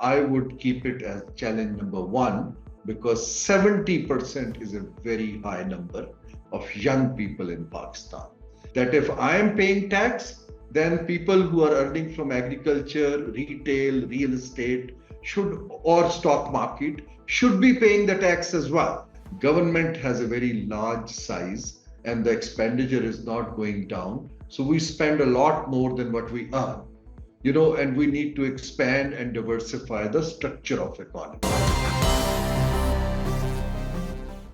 I would keep it as challenge number one, because 70% is a very high number of young people in Pakistan. That if I am paying tax, then people who are earning from agriculture, retail, real estate or stock market should be paying the tax as well. Government has a very large size and the expenditure is not going down. So we spend a lot more than what we earn, and we need to expand and diversify the structure of economy.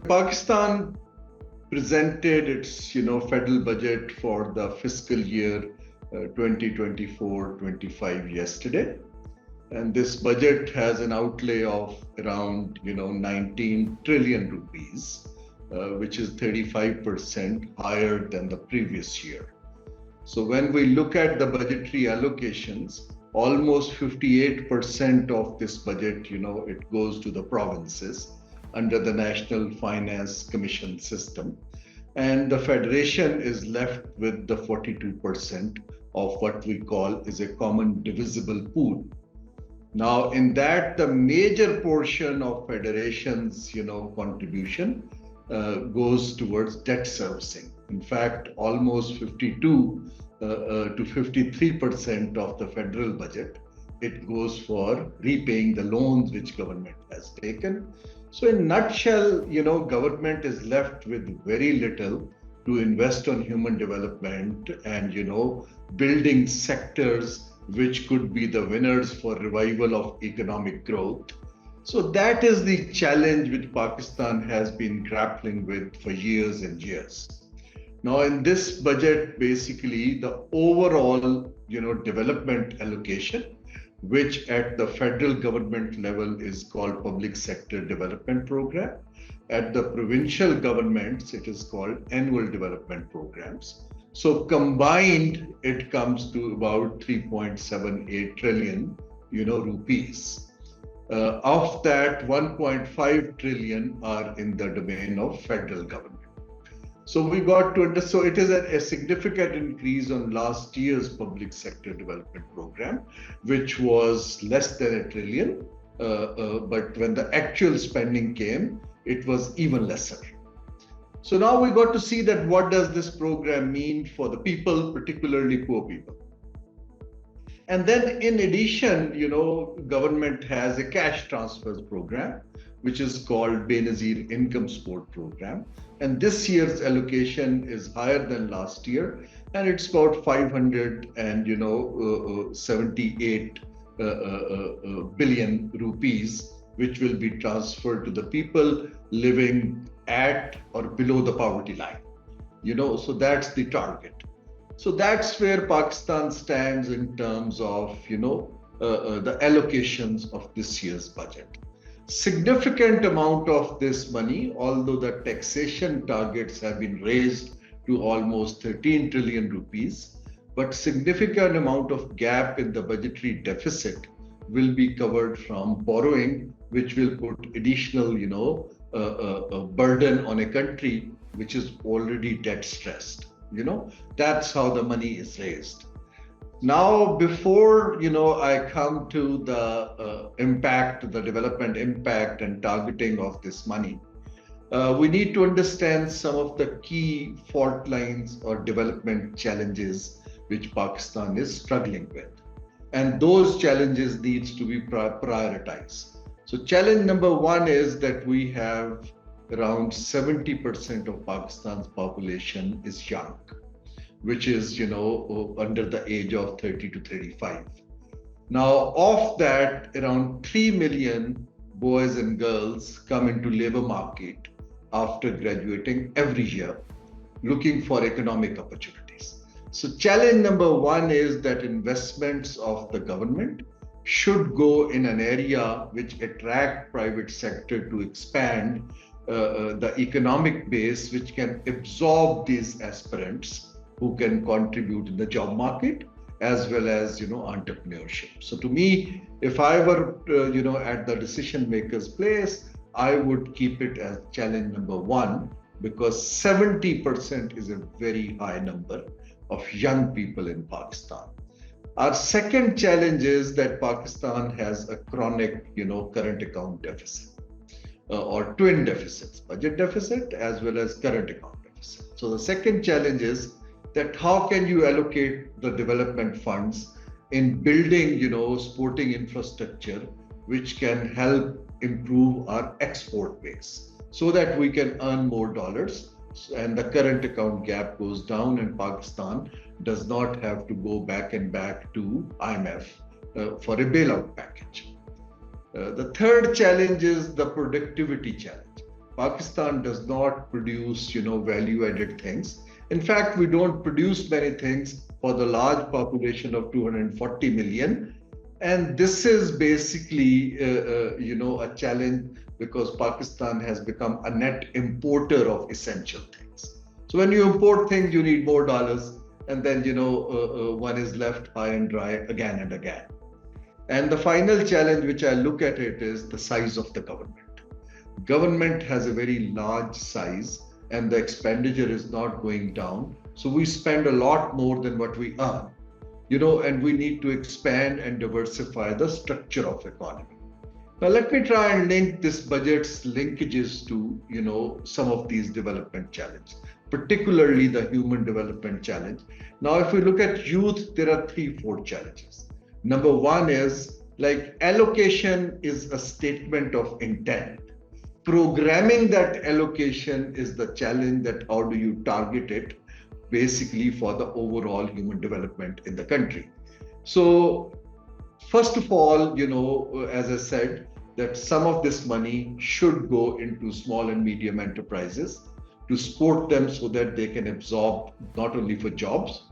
Pakistan presented its, federal budget for the fiscal year 2024-25 yesterday. And this budget has an outlay of around, 19 trillion rupees, which is 35% higher than the previous year. So when we look at the budgetary allocations, almost 58% of this budget, it goes to the provinces under the National Finance Commission system. And the Federation is left with the 42% of what we call is a common divisible pool. Now, in that, the major portion of Federation's, contribution goes towards debt servicing. In fact, almost 52 to 53% of the federal budget, it goes for repaying the loans which government has taken. So in a nutshell, government is left with very little to invest on human development and, building sectors which could be the winners for revival of economic growth. So that is the challenge which Pakistan has been grappling with for years and years. Now in this budget, basically the overall, development allocation, which at the federal government level is called Public Sector Development Program. At the provincial governments, it is called Annual Development Programs. So combined, it comes to about 3.78 trillion, rupees. Of that, 1.5 trillion are in the domain of federal government. So we got to so it is a significant increase on last year's public sector development program, which was less than a trillion. But when the actual spending came, it was even lesser. So now we got to see that what does this program mean for the people, particularly poor people. And then in addition, government has a cash transfers program, which is called Benazir Income Support Program. And this year's allocation is higher than last year, and it's about 578 billion rupees, which will be transferred to the people living at or below the poverty line. So that's the target. So that's where Pakistan stands in terms of, the allocations of this year's budget. Significant amount of this money, although the taxation targets have been raised to almost 13 trillion rupees, but significant amount of gap in the budgetary deficit will be covered from borrowing, which will put additional, burden on a country which is already debt stressed. That's how the money is raised. Now, before, I come to the impact, the development impact and targeting of this money, we need to understand some of the key fault lines or development challenges which Pakistan is struggling with. And those challenges needs to be prioritized. So challenge number one is that we have around 70% of Pakistan's population is young, which is, under the age of 30 to 35. Now, of that, around 3 million boys and girls come into labor market after graduating every year, looking for economic opportunities. So challenge number one is that investments of the government should go in an area which attract private sector to expand the economic base, which can absorb these aspirants who can contribute in the job market as well as, entrepreneurship. So to me, if I were, at the decision maker's place, I would keep it as challenge number one, because 70% is a very high number of young people in Pakistan. Our second challenge is that Pakistan has a chronic, current account deficit or twin deficits, budget deficit as well as current account deficit. So the second challenge is that how can you allocate the development funds in building, sporting infrastructure, which can help improve our export base so that we can earn more dollars and the current account gap goes down and Pakistan does not have to go back and back to IMF for a bailout package. The third challenge is the productivity challenge. Pakistan does not produce, value-added things. In fact, we don't produce many things for the large population of 240 million. And this is basically, a challenge because Pakistan has become a net importer of essential things. So when you import things, you need more dollars. And then, one is left high and dry again and again. And the final challenge, which I look at it, is the size of the government. Government has a very large size and the expenditure is not going down. So we spend a lot more than what we earn, and we need to expand and diversify the structure of economy. Now, let me try and link this budget's linkages to, some of these development challenges, particularly the human development challenge. Now, if we look at youth, there are 3-4 challenges. Number one is allocation is a statement of intent. Programming that allocation is the challenge, that how do you target it basically for the overall human development in the country. So first of all, as I said, that some of this money should go into small and medium enterprises to support them so that they can absorb not only for jobs,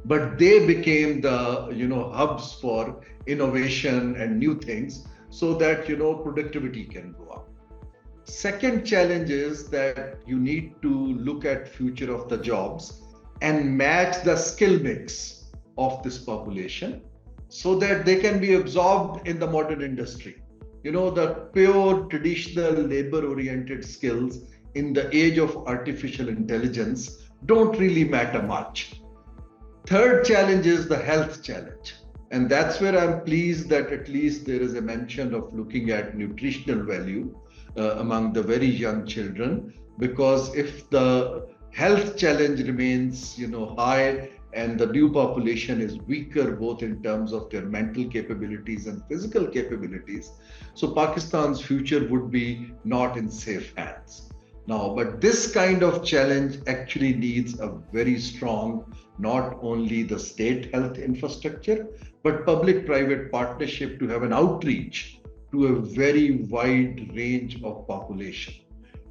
but they became the hubs for innovation and new things so that productivity can go up. Second challenge is that you need to look at future of the jobs and match the skill mix of this population so that they can be absorbed in the modern industry. The pure traditional labor oriented skills in the age of artificial intelligence don't really matter much. Third challenge is the health challenge. And that's where I'm pleased that at least there is a mention of looking at nutritional value among the very young children, because if the health challenge remains, high and the new population is weaker, both in terms of their mental capabilities and physical capabilities, so Pakistan's future would be not in safe hands. Now, but this kind of challenge actually needs a very strong, not only the state health infrastructure, but public-private partnership to have an outreach to a very wide range of population.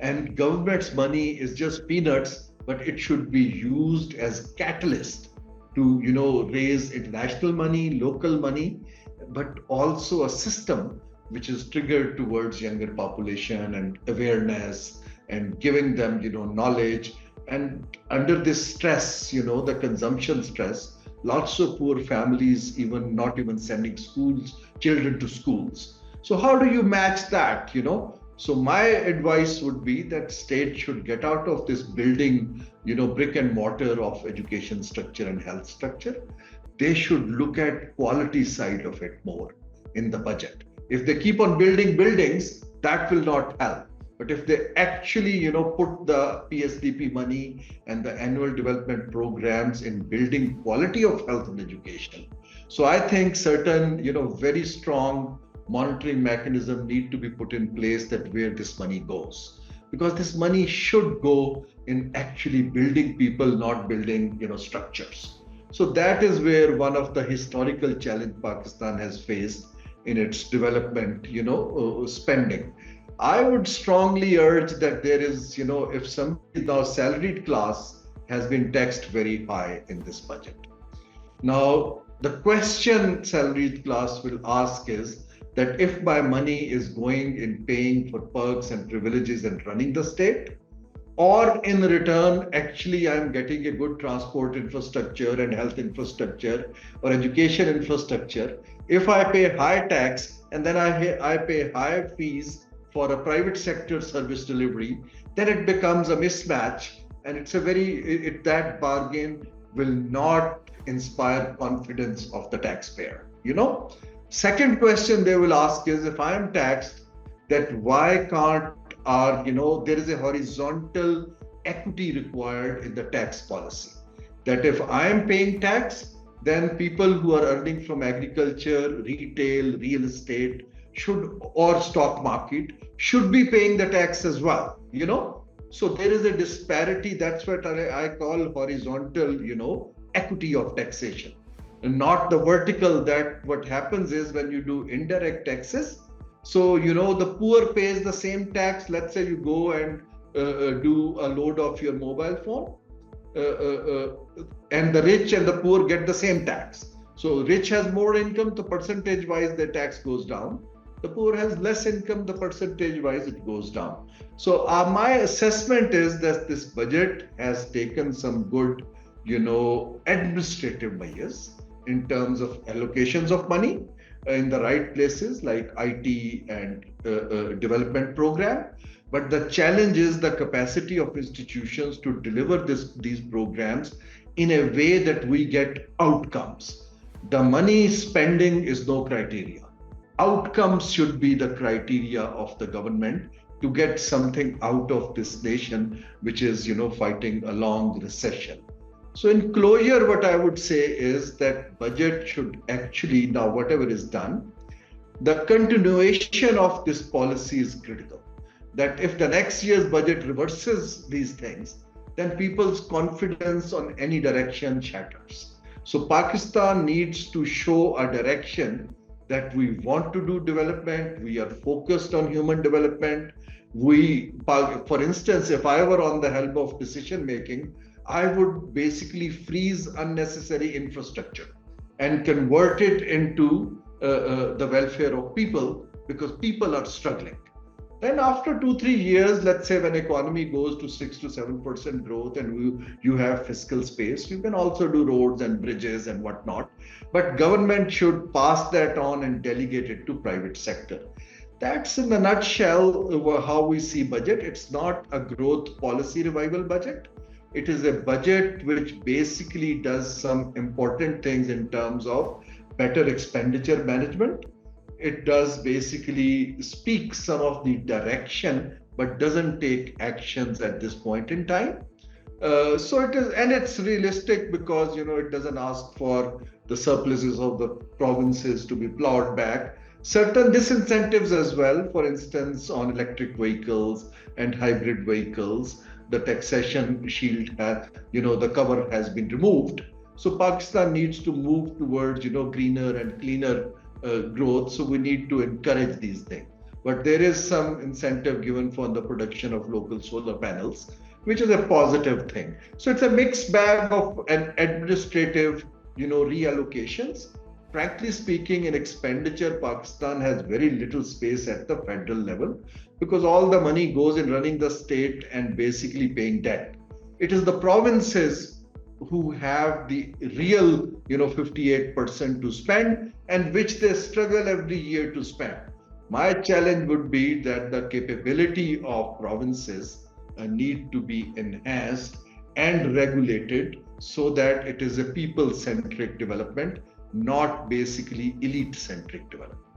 And government's money is just peanuts, but it should be used as catalyst to, raise international money, local money, but also a system which is triggered towards younger population and awareness and giving them, knowledge. And under this stress, the consumption stress, lots of poor families not even sending children to schools. So how do you match that, So my advice would be that state should get out of this building, brick and mortar of education structure and health structure. They should look at quality side of it more in the budget. If they keep on building buildings, that will not help. But if they actually, put the PSDP money and the annual development programs in building quality of health and education. So I think certain, very strong monitoring mechanism need to be put in place that where this money goes. Because this money should go in actually building people, not building, structures. So that is where one of the historical challenge Pakistan has faced in its development, spending. I would strongly urge that there is, if somebody now salaried class has been taxed very high in this budget. Now, the question salaried class will ask is that if my money is going in paying for perks and privileges and running the state, or in return, actually, I'm getting a good transport infrastructure and health infrastructure or education infrastructure. If I pay high tax and then I pay higher fees for a private sector service delivery, then it becomes a mismatch, and that bargain will not inspire confidence of the taxpayer. Second question they will ask is, if I am taxed, that why can't there is a horizontal equity required in the tax policy. That if I am paying tax, then people who are earning from agriculture, retail, real estate or stock market should be paying the tax as well. So there is a disparity. That's what I call horizontal, equity of taxation, and not the vertical. That what happens is when you do indirect taxes. So, the poor pays the same tax. Let's say you go and do a load of your mobile phone, and the rich and the poor get the same tax. So rich has more income, the percentage wise the tax goes down. The poor has less income, the percentage wise it goes down. So my assessment is that this budget has taken some good, administrative measures in terms of allocations of money in the right places like IT and development program. But the challenge is the capacity of institutions to deliver these programs in a way that we get outcomes. The money spending is no criteria. Outcomes should be the criteria of the government to get something out of this nation, which is, fighting a long recession. So in closure, what I would say is that budget should actually, now whatever is done, the continuation of this policy is critical. That if the next year's budget reverses these things, then people's confidence on any direction shatters. So Pakistan needs to show a direction that we want to do development, we are focused on human development. For instance, if I were on the helm of decision making, I would basically freeze unnecessary infrastructure and convert it into the welfare of people, because people are struggling. Then after 2-3 years, let's say when economy goes to 6 to 7% growth and you have fiscal space, you can also do roads and bridges and whatnot. But government should pass that on and delegate it to private sector. That's in a nutshell how we see budget. It's not a growth policy revival budget. It is a budget which basically does some important things in terms of better expenditure management. It does basically speak some of the direction, but doesn't take actions at this point in time. So it is, and it's realistic because, it doesn't ask for the surpluses of the provinces to be plowed back. Certain disincentives as well, for instance, on electric vehicles and hybrid vehicles, the taxation shield, the cover has been removed. So Pakistan needs to move towards, greener and cleaner growth. So we need to encourage these things. But there is some incentive given for the production of local solar panels, which is a positive thing. So it's a mixed bag of an administrative, reallocations. Frankly speaking, in expenditure, Pakistan has very little space at the federal level because all the money goes in running the state and basically paying debt. It is the provinces who have the real, 58% to spend, and which they struggle every year to spend. My challenge would be that the capability of provinces need to be enhanced and regulated so that it is a people-centric development, not basically elite-centric development.